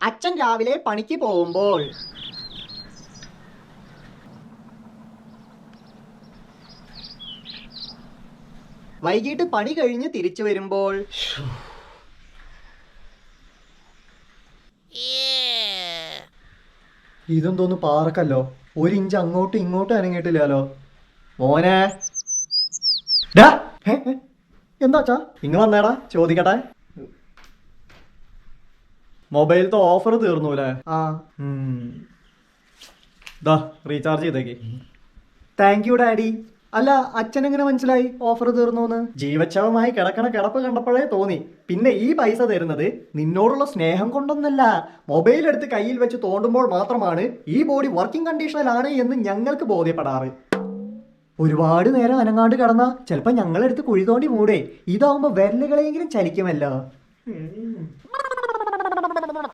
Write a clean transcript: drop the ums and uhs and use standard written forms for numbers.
അച്ഛൻ രാവിലെ പണിക്ക് പോകുമ്പോൾ. വൈകിട്ട് പണി കഴിഞ്ഞ് തിരിച്ചു വരുമ്പോൾ. ഇതെന്തോന്ന് പാറക്കല്ലോ, ഒരു ഇഞ്ച് അങ്ങോട്ടും ഇങ്ങോട്ടും അനങ്ങിയിട്ടില്ലല്ലോ. മോനെ എന്താച്ചാ ഇങ്ങ് വന്നേടാ, ചോദിക്കട്ടെ. മൊബൈലത്തെ ഓഫർ തീർന്നൂലേ? ആ ദാ റീചാർജ് ചെയ്തേക്ക്. Thank you daddy. അല്ല, അച്ഛൻ എങ്ങനെ മനസ്സിലായി ഓഫർ തീർന്നു? ജീവച്ഛവമായി കിടക്കണ കിടപ്പ് കണ്ടപ്പോഴേ തോന്നി. പിന്നെ ഈ പൈസ തരുന്നത് നിന്നോടുള്ള സ്നേഹം കൊണ്ടൊന്നല്ല, മൊബൈൽ എടുത്ത് കയ്യിൽ വെച്ച് തോണ്ടുമ്പോൾ മാത്രമാണ് ഈ ബോഡി വർക്കിംഗ് കണ്ടീഷനിലാണ് എന്ന് ഞങ്ങൾക്ക് ബോധ്യപ്പെടാറ്. ഒരുപാട് നേരം അനങ്ങാണ്ട് കിടന്ന ചിലപ്പോ ഞങ്ങളെടുത്ത് കുഴി തോണ്ടി മൂടേ. ഇതാവുമ്പോ വിരലുകളെങ്കിലും ചലിക്കുമല്ലോ.